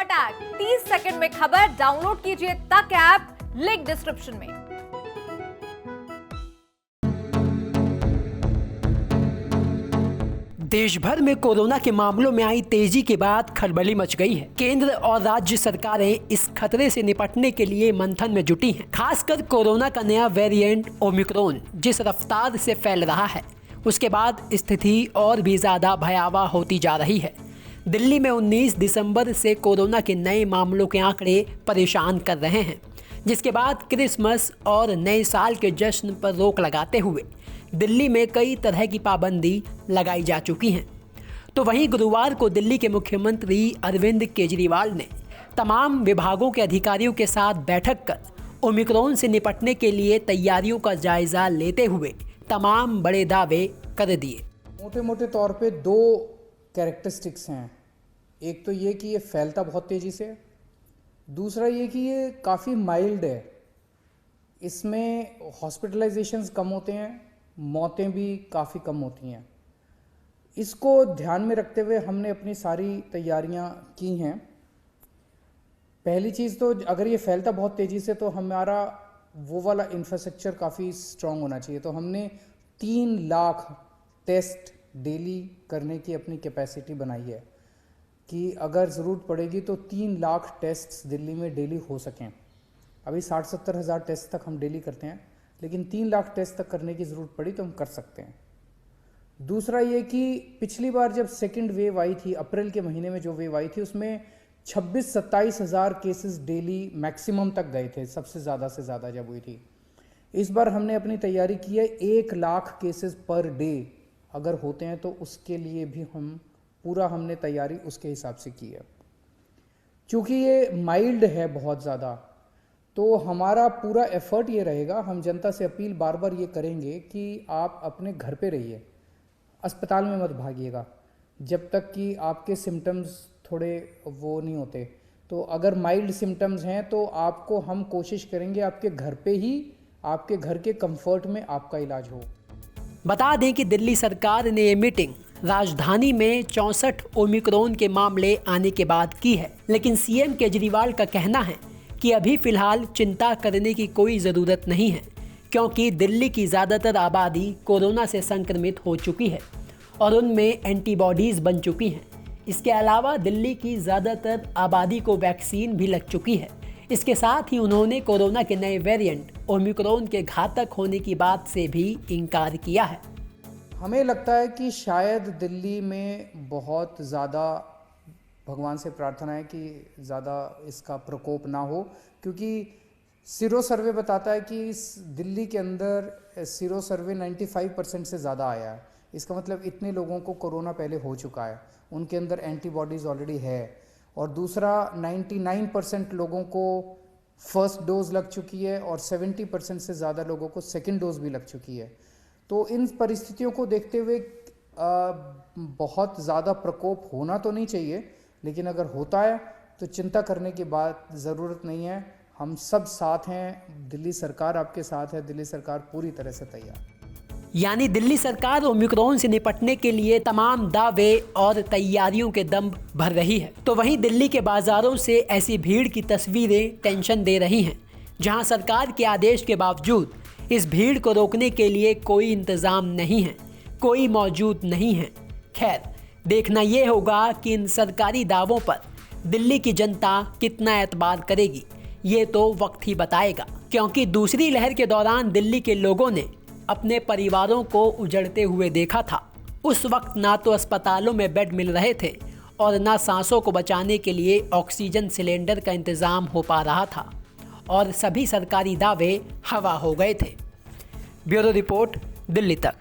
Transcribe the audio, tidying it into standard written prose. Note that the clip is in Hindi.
अटैक 30 सेकंड में खबर डाउनलोड कीजिए तक ऐप, लिंक डिस्क्रिप्शन में। देश भर में कोरोना के मामलों में आई तेजी के बाद खलबली मच गई है। केंद्र और राज्य सरकारें इस खतरे से निपटने के लिए मंथन में जुटी हैं। खासकर कोरोना का नया वेरिएंट ओमिक्रॉन जिस रफ्तार से फैल रहा है, उसके बाद स्थिति और भी ज्यादा भयावह होती जा रही है। दिल्ली में 19 दिसंबर से कोरोना के नए मामलों के आंकड़े परेशान कर रहे हैं, जिसके बाद क्रिसमस और नए साल के जश्न पर रोक लगाते हुए दिल्ली में कई तरह की पाबंदी लगाई जा चुकी हैं। तो वहीं गुरुवार को दिल्ली के मुख्यमंत्री अरविंद केजरीवाल ने तमाम विभागों के अधिकारियों के साथ बैठक कर ओमिक्रॉन से निपटने के लिए तैयारियों का जायजा लेते हुए तमाम बड़े दावे कर दिए। मोटे मोटे तौर पे दो कैरेक्टरिस्टिक्स हैं। एक तो ये कि ये फैलता बहुत तेज़ी से, दूसरा ये कि ये काफ़ी माइल्ड है। इसमें हॉस्पिटलाइजेशंस कम होते हैं, मौतें भी काफ़ी कम होती हैं। इसको ध्यान में रखते हुए हमने अपनी सारी तैयारियां की हैं। पहली चीज़ तो अगर ये फैलता बहुत तेज़ी से तो हमारा वो वाला इंफ्रास्ट्रक्चर काफ़ी स्ट्रॉन्ग होना चाहिए। तो हमने 3 लाख टेस्ट डेली करने की अपनी कैपेसिटी बनाई है कि अगर ज़रूरत पड़ेगी तो 3 लाख टेस्ट्स दिल्ली में डेली हो सकें। अभी 60-70 हज़ार टेस्ट तक हम डेली करते हैं, लेकिन 3 लाख टेस्ट तक करने की ज़रूरत पड़ी तो हम कर सकते हैं। दूसरा ये कि पिछली बार जब सेकंड वेव आई थी, अप्रैल के महीने में जो वेव आई थी, उसमें 26-27 हज़ार केसेस डेली मैक्सिमम तक गए थे, सबसे ज़्यादा से ज़्यादा जब हुई थी। इस बार हमने अपनी तैयारी की है 1 लाख केसेस पर डे अगर होते हैं तो उसके लिए भी हमने तैयारी उसके हिसाब से की है। क्योंकि ये माइल्ड है बहुत ज़्यादा, तो हमारा पूरा एफर्ट ये रहेगा, हम जनता से अपील बार बार ये करेंगे कि आप अपने घर पे रहिए, अस्पताल में मत भागिएगा जब तक कि आपके सिम्टम्स थोड़े वो नहीं होते। तो अगर माइल्ड सिम्टम्स हैं तो आपको हम कोशिश करेंगे आपके घर पे ही, आपके घर के कंफर्ट में आपका इलाज हो। बता दें कि दिल्ली सरकार ने ये मीटिंग राजधानी में 64 ओमिक्रॉन के मामले आने के बाद की है, लेकिन सीएम केजरीवाल का कहना है कि अभी फिलहाल चिंता करने की कोई ज़रूरत नहीं है, क्योंकि दिल्ली की ज़्यादातर आबादी कोरोना से संक्रमित हो चुकी है और उनमें एंटीबॉडीज़ बन चुकी हैं। इसके अलावा दिल्ली की ज़्यादातर आबादी को वैक्सीन भी लग चुकी है। इसके साथ ही उन्होंने कोरोना के नए वेरिएंट ओमिक्रॉन के घातक होने की बात से भी इनकार किया है। हमें लगता है कि शायद दिल्ली में बहुत ज़्यादा, भगवान से प्रार्थना है कि ज़्यादा इसका प्रकोप ना हो, क्योंकि सीरो सर्वे बताता है कि इस दिल्ली के अंदर सीरो सर्वे 95% से ज़्यादा आया है। इसका मतलब इतने लोगों को कोरोना पहले हो चुका है, उनके अंदर एंटीबॉडीज़ ऑलरेडी है। और दूसरा 99% लोगों को फर्स्ट डोज लग चुकी है और 70% से ज़्यादा लोगों को सेकेंड डोज भी लग चुकी है। तो इन परिस्थितियों को देखते हुए बहुत ज़्यादा प्रकोप होना तो नहीं चाहिए, लेकिन अगर होता है तो चिंता करने की बात ज़रूरत नहीं है। हम सब साथ हैं, दिल्ली सरकार आपके साथ है, दिल्ली सरकार पूरी तरह से तैयार। यानी दिल्ली सरकार ओमिक्रॉन से निपटने के लिए तमाम दावे और तैयारियों के दम भर रही है। तो वहीं दिल्ली के बाजारों से ऐसी भीड़ की तस्वीरें टेंशन दे रही हैं, जहां सरकार के आदेश के बावजूद इस भीड़ को रोकने के लिए कोई इंतजाम नहीं है, कोई मौजूद नहीं है। खैर, देखना यह होगा कि इन सरकारी दावों पर दिल्ली की जनता कितना एतबार करेगी, ये तो वक्त ही बताएगा। क्योंकि दूसरी लहर के दौरान दिल्ली के लोगों ने अपने परिवारों को उजड़ते हुए देखा था। उस वक्त ना तो अस्पतालों में बेड मिल रहे थे और ना सांसों को बचाने के लिए ऑक्सीजन सिलेंडर का इंतज़ाम हो पा रहा था, और सभी सरकारी दावे हवा हो गए थे। ब्यूरो रिपोर्ट, दिल्ली तक।